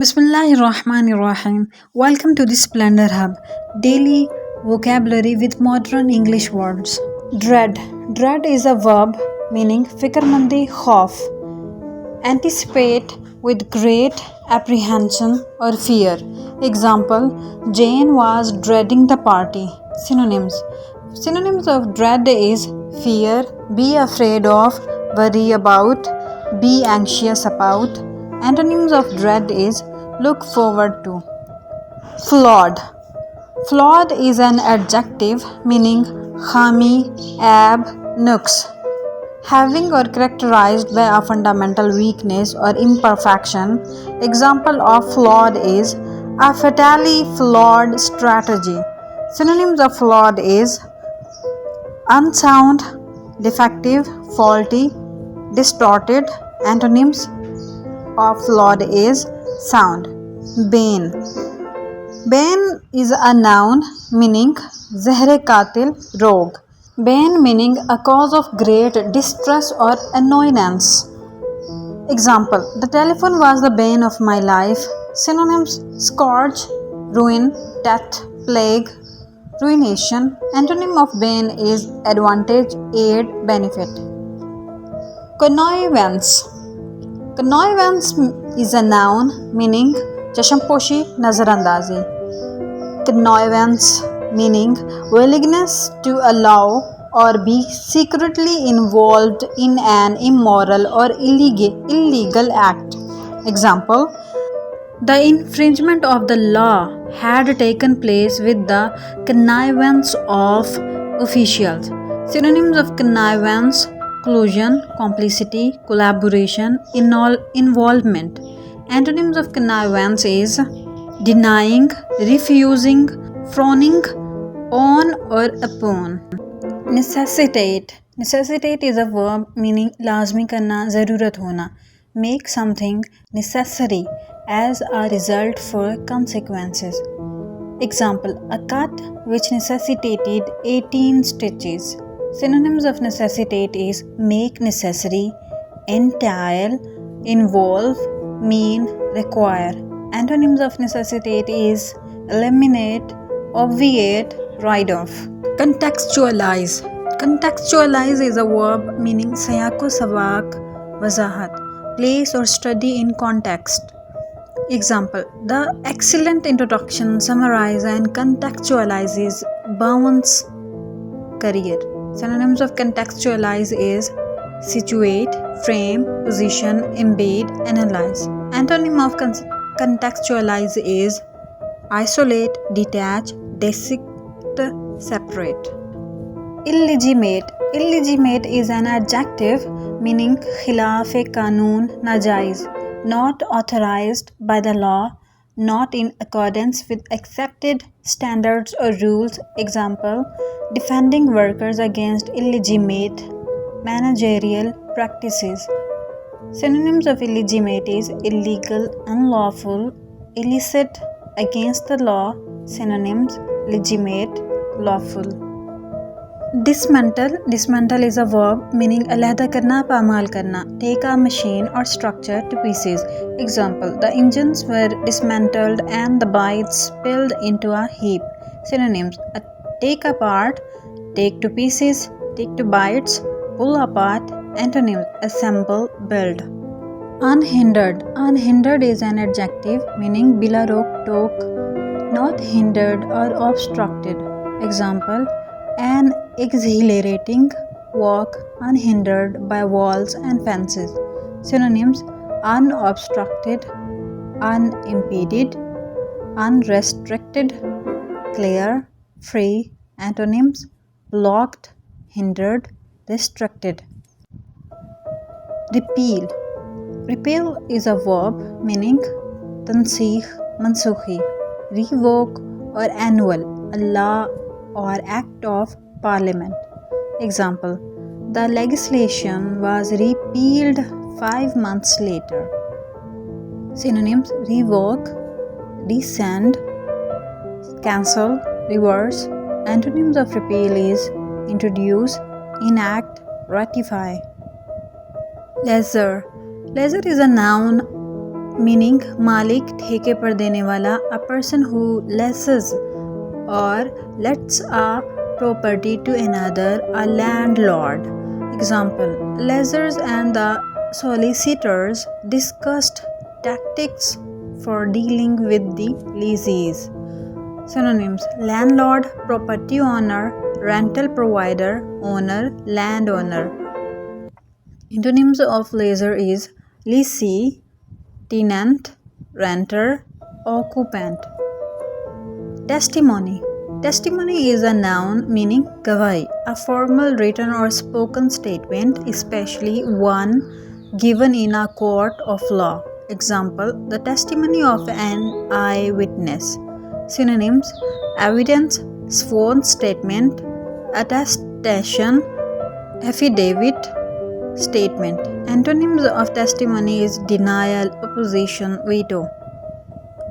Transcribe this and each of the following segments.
Bismillahirrahmanirrahim. Welcome to the Splendour Hub, daily vocabulary with modern English words. Dread. Dread is a verb meaning fikrmandi khauf. Anticipate with great apprehension or fear. Example, Jane was dreading the party. Synonyms. Synonyms of dread is fear, be afraid of, worry about, be anxious about. Antonyms of dread is look forward to. Flawed. Flawed is an adjective meaning khami, aib, nuks, having or characterized by a fundamental weakness or imperfection. Example of flawed is a fatally flawed strategy. Synonyms of flawed is unsound, defective, faulty, distorted. Antonyms of flawed is sound. Bane. Bane is a noun meaning zehre katil rog. Bane meaning a cause of great distress or annoyance. Example, the telephone was the bane of my life. Synonyms, scourge, ruin, death, plague, ruination. Antonym of bane is advantage, aid, benefit. Connivance. Connivance is a noun meaning chashamposhi, nazarandazi. Connivance meaning willingness to allow or be secretly involved in an immoral or illegal act. Example, the infringement of the law had taken place with the connivance of officials. Synonyms of connivance, collusion, complicity, collaboration, involvement. Antonyms of connivance is denying, refusing, frowning on or upon. Necessitate. Necessitate is a verb meaning lazmi karna, zarurat hona. Make something necessary as a result for consequences. Example, a cut which necessitated 18 stitches. Synonyms of necessitate is make necessary, entail, involve, mean, require. Antonyms of necessitate is eliminate, obviate, write off. Contextualize. Contextualize is a verb meaning sayako sabak, wazahat, place or study in context. Example, the excellent introduction summarizes and contextualizes Bowen's career. Synonyms of contextualize is situate, frame, position, embed, analyze. Antonym of contextualize is isolate, detach, dissect, separate. Illegitimate. Illegitimate is an adjective meaning khilaf-e-kanun, najaiz, not authorized by the law, not in accordance with accepted standards or rules. Example, defending workers against illegitimate managerial practices. Synonyms of illegitimate is illegal, unlawful, illicit, against the law. Synonyms, legitimate, lawful. Dismantle. Dismantle is a verb meaning alahda karna, pamal karna, take a machine or structure to pieces. Example, the engines were dismantled and the bytes spilled into a heap. Synonyms, take apart, take to pieces, take to bytes, pull apart. Antonyms, assemble, build. Unhindered. Unhindered is an adjective meaning bila rok tok, not hindered or obstructed. Example, an exhilarating walk unhindered by walls and fences. Synonyms, unobstructed, unimpeded, unrestricted, clear, free. Antonyms, blocked, hindered, restricted. Repeal. Repeal is a verb meaning tansikh, mansukhi, revoke or annul, a law or act of parliament. Example, the legislation was repealed 5 months later. Synonyms, revoke, rescind, cancel, reverse. Antonyms of repeal is introduce, enact, ratify. Leisure. Leisure is a noun meaning मालिक, ठेके पर देने वाला, a person who lesses or lets a property to another, a landlord. Example, lessors and the solicitors discussed tactics for dealing with the lessees. Synonyms: landlord, property owner, rental provider, owner, landowner. Antonyms of lessor is lessee, tenant, renter, occupant. Testimony. Testimony is a noun meaning gavahi, a formal written or spoken statement, especially one given in a court of law. Example, the testimony of an eyewitness. Synonyms: evidence, sworn statement, attestation, affidavit, statement. Antonyms of testimony is denial, opposition, veto.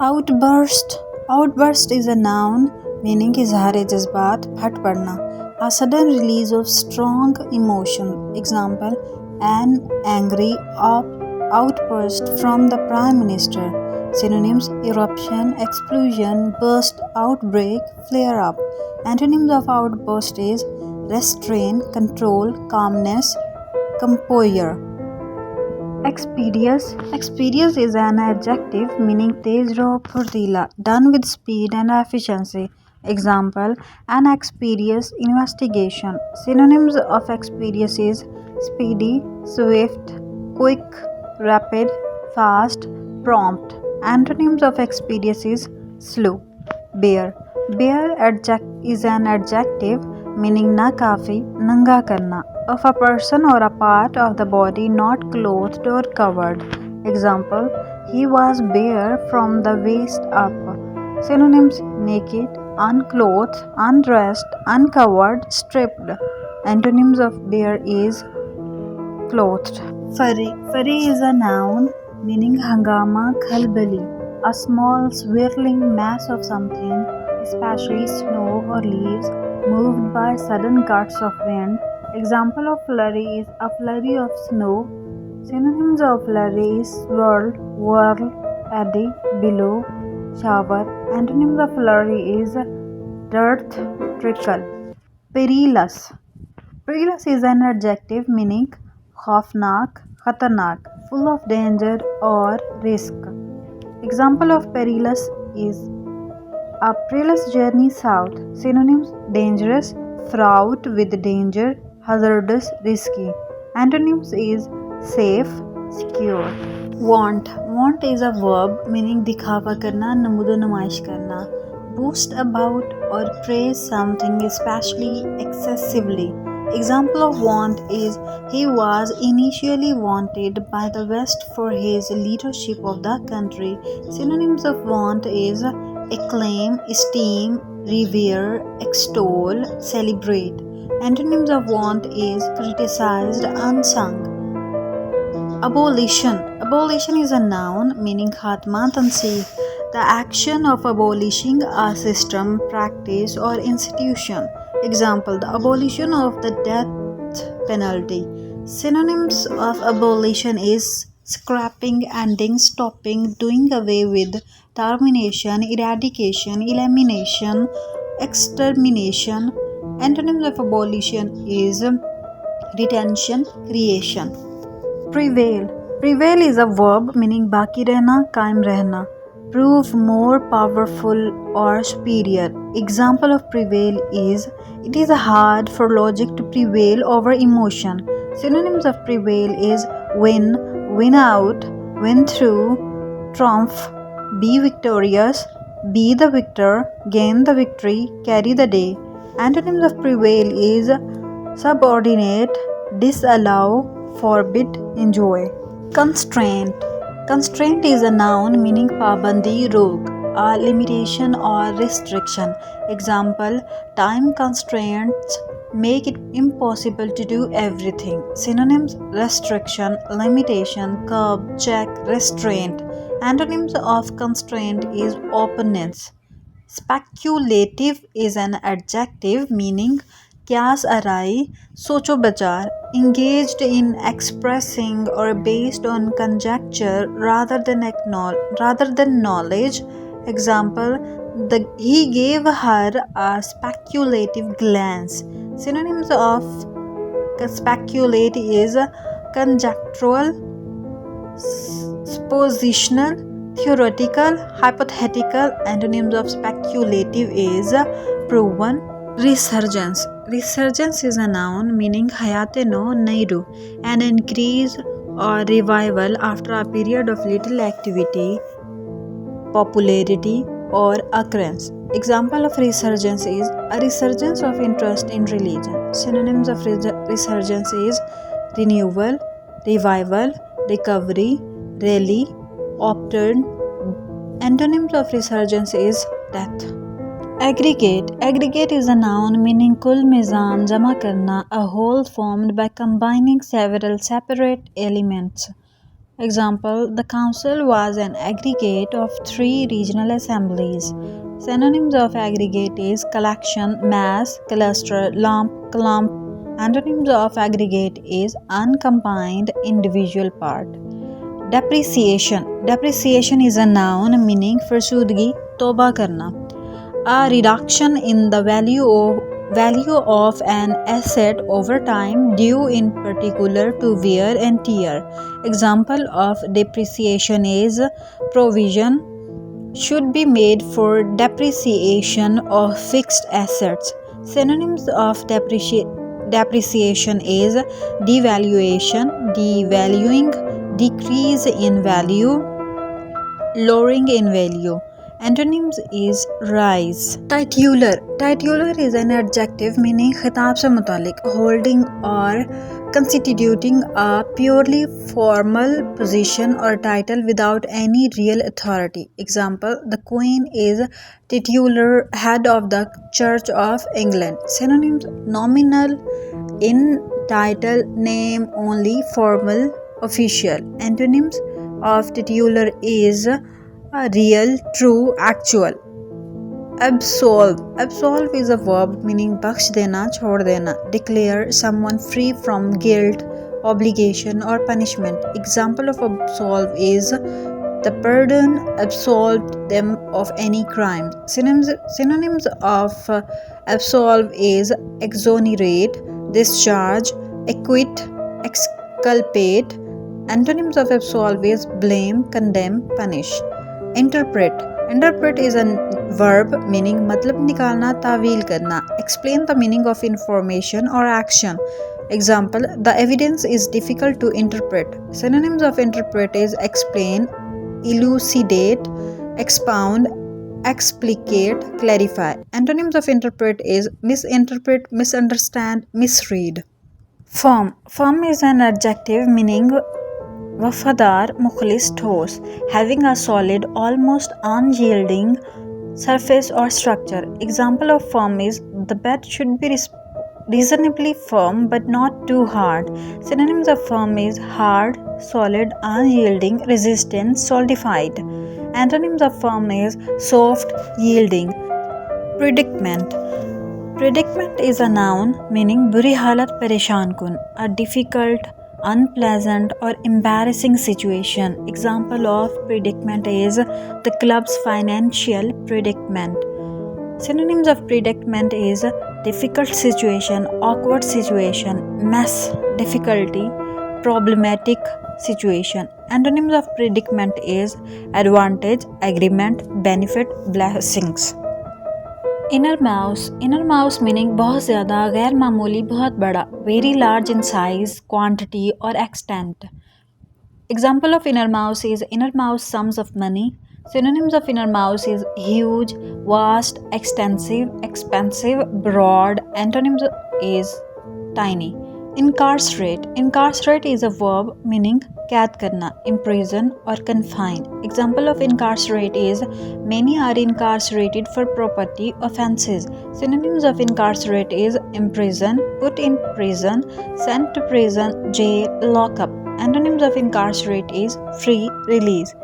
Outburst. Outburst is a noun meaning इजहार जज्बात, फट पड़ना, a sudden release of strong emotion. Example, an angry outburst from the Prime Minister. Synonyms: eruption, explosion, burst, outbreak, flare up. Antonyms of outburst is restrain, control, calmness, composure. Expeditious. Expeditious is an adjective meaning tez ro phurtila, done with speed and efficiency. Example, an expeditious investigation. Synonyms of expeditious is speedy, swift, quick, rapid, fast, prompt. Antonyms of expeditious is slow. Bare. Bare is an adjective meaning na kafi, nanga karna, of a person or a part of the body not clothed or covered. Example, he was bare from the waist up. Synonyms: naked, unclothed, undressed, uncovered, stripped. Antonyms of bare is clothed. Furry. Furry is a noun meaning hangama, khalbali, a small swirling mass of something, especially snow or leaves, moved by sudden gusts of wind. Example of flurry is a flurry of snow. Synonyms of flurry is swirl, whirl, eddy, billow, shower. Antonyms of flurry is dearth, trickle. Perilous. Perilous is an adjective meaning खौफनाक, खतरनाक, full of danger or risk. Example of perilous is a perilous journey south. Synonyms: dangerous, fraught with danger, hazardous, risky. Antonyms is safe, secure. Want. Want is a verb meaning दिखावा करना, नमूदो नुमाइश करना. Boast about or praise something especially excessively. Example of want is he was initially wanted by the West for his leadership of the country. Synonyms of want is acclaim, esteem, revere, extol, celebrate. Antonyms of want is criticized, unsung. Abolition. Abolition is a noun meaning khatma, tanseekh, the action of abolishing a system, practice or institution. Example, the abolition of the death penalty. Synonyms of abolition is scrapping, ending, stopping, doing away with, termination, eradication, elimination, extermination. Antonyms of abolition is retention, creation. Prevail. Prevail is a verb meaning baki rehna, कायम रहना. Prove more powerful or superior. Example of prevail is it is hard for logic to prevail over emotion. Synonyms of prevail is win, win out, win through, triumph, be victorious, be the victor, gain the victory, carry the day. Antonyms of prevail is subordinate, disallow, forbid, enjoy. Constraint. Constraint is a noun meaning pabandi, rok, a limitation or restriction. Example, time constraints make it impossible to do everything. Synonyms: restriction, limitation, curb, check, restraint. Antonyms of constraint is openness. Speculative is an adjective meaning Kyas arai, socho bachar, engaged in expressing or based on conjecture rather than knowledge. Example, he gave her a speculative glance. Synonyms of speculate is conjectural, suppositional, theoretical, hypothetical. Antonyms of speculative is proven. Resurgence. Resurgence is a noun meaning hayate no nairu, an increase or revival after a period of little activity, popularity, or occurrence. Example of resurgence is a resurgence of interest in religion. Synonyms of resurgence is renewal, revival, recovery, rally, upturn. Antonyms of resurgence is death. Aggregate. Aggregate is a noun meaning kul mizan jama karna, a whole formed by combining several separate elements. Example, the council was an aggregate of 3 regional assemblies. Synonyms of aggregate is collection, mass, cluster, lump, clump. Antonyms of aggregate is uncombined individual part. Depreciation. Depreciation is a noun meaning farsudgi, toba karna. A reduction in the value of an asset over time due in particular to wear and tear. Example of depreciation is provision should be made for depreciation of fixed assets. Synonyms of depreciation is devaluation, devaluing, decrease in value, lowering in value. Antonyms is rise. Titular. Titular is an adjective meaning खिताब से मुतालिक, holding or constituting a purely formal position or title without any real authority. Example, the Queen is titular head of the Church of England. Synonyms nominal, in title, name, only, formal, official. Antonyms of titular is real, true, actual. Absolve. Absolve is a verb meaning bakhsh dena, chhod dena. Declare someone free from guilt, obligation or punishment. Example of absolve is the pardon absolved them of any crime. Synonyms of absolve is exonerate, discharge, acquit, exculpate. Antonyms of absolve is blame, condemn, punish. Interpret. Interpret is a verb meaning matlab nikalna, tawil karna. Explain the meaning of information or action. Example, the evidence is difficult to interpret. Synonyms of interpret is explain, elucidate, expound, explicate, clarify. Antonyms of interpret is misinterpret, misunderstand, misread. Firm. Firm is an adjective meaning वफादार, मुखलिस, ठोस, having a solid, almost unyielding surface or structure. Example of firm is the bed should be reasonably firm but not too hard. Synonyms of firm is hard, solid, unyielding, resistant, solidified. Antonyms of firm is soft, yielding. Predicament. Predicament is a noun meaning buri halat pareshan kun, a difficult, unpleasant or embarrassing situation. Example of predicament is the club's financial predicament. Synonyms of predicament is difficult situation, awkward situation, mess, difficulty, problematic situation. Antonyms of predicament is advantage, agreement, benefit, blessings. Inner mouse. Inner mouse meaning बहुत ज़्यादा, गैर मामूली, बहुत बड़ा, very large in size, quantity or extent. Example of inner mouse is inner mouse sums of money. Synonyms of inner mouse is huge, vast, extensive, expensive, broad. Antonyms is tiny. Incarcerate. Incarcerate is a verb meaning कैद करना, imprison or confine. Example of incarcerate is many are incarcerated for property offences. Synonyms of incarcerate is imprison, put in prison, sent to prison, jail, lock up. Antonyms of incarcerate is free, release.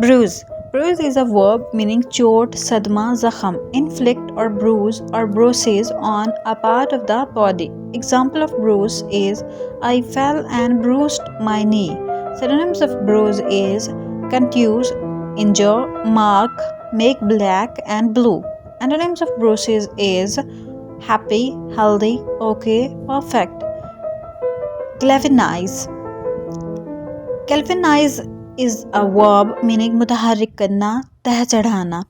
Bruise. Bruise is a verb meaning chot, sadma, zakham, inflict or bruises on a part of the body. Example of bruise is I fell and bruised my knee. Synonyms of bruise is contuse, injure, mark, make black and blue. Antonyms of bruises is happy, healthy, okay, perfect. Galvanize. Galvanize is a verb meaning mutaharrik karna, तह चढ़ाना.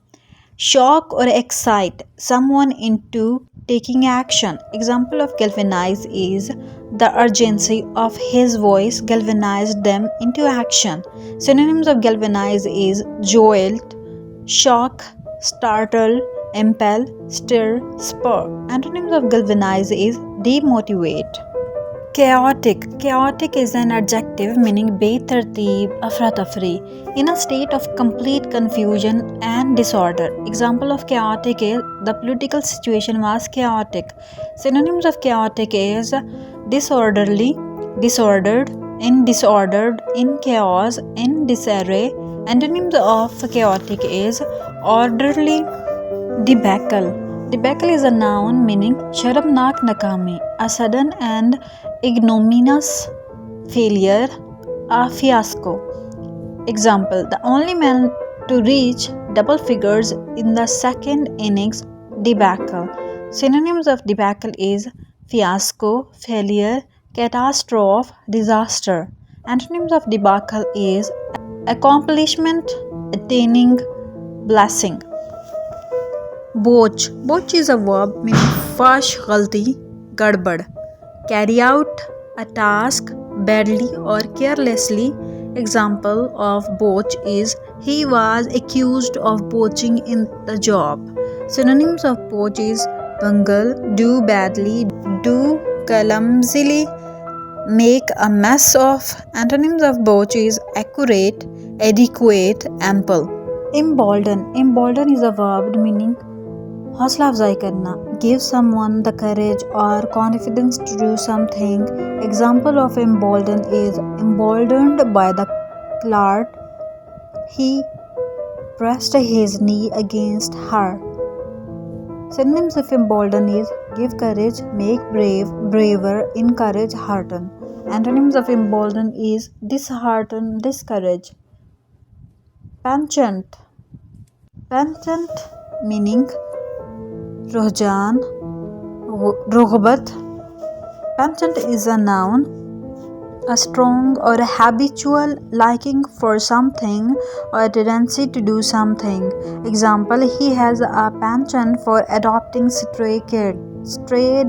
Shock or excite someone into taking action. Example of galvanize is the urgency of his voice galvanized them into action. Synonyms of galvanize is jolt, shock, startle, impel, stir, spur. Antonyms of galvanize is demotivate. Chaotic is an adjective meaning betarteeb, afra-tafri, in a state of complete confusion and disorder. Example of chaotic is the political situation was chaotic. Synonyms of chaotic is disorderly, disordered, in chaos, in disarray. Antonyms of chaotic is orderly. Debacle is a noun meaning sharmnak nakami, a sudden and ignominious failure, a fiasco. Example, the only man to reach double figures in the second innings, debacle. Synonyms of debacle is fiasco, failure, catastrophe, disaster. Antonyms of debacle is accomplishment, attaining, blessing. Boch is a verb meaning fash, ghalti, gadbad. Carry out a task badly or carelessly. Example of boch is he was accused of poaching in the job. Synonyms of poach is bungle, do badly, do clumsily, make a mess of. Antonyms of boch is accurate, adequate, ample. Embolden is a verb meaning हौसला अफजाई करना, give someone the courage or confidence to do something. Example of embolden is emboldened by the clerk, he pressed his knee against her. Synonyms of embolden is give courage, make brave, braver, encourage, hearten. Antonyms of embolden is dishearten, discourage. Penchant meaning रुझान, रुग़बत. Penchant is a noun, a strong or a habitual liking for something or a tendency to do something. Example, he has a penchant for adopting stray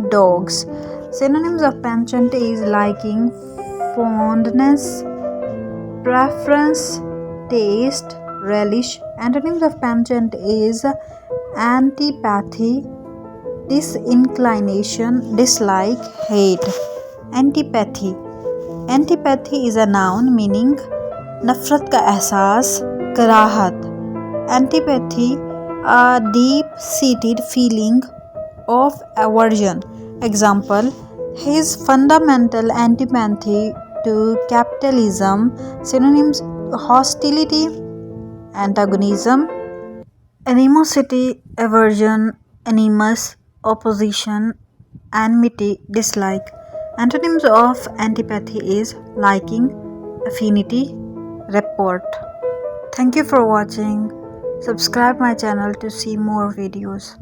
dogs. Synonyms of penchant is liking, fondness, preference, taste, relish. Antonyms of penchant is antipathy, disinclination, dislike, hate. Antipathy is a noun meaning नफरत का एहसास, कराहत. Antipathy, a deep-seated feeling of aversion. Example, his fundamental antipathy to capitalism. Synonyms: hostility, antagonism, animosity, aversion, animus, opposition, enmity, dislike. Antonyms of antipathy is liking, affinity, rapport. Thank you for watching. Subscribe my channel to see more videos.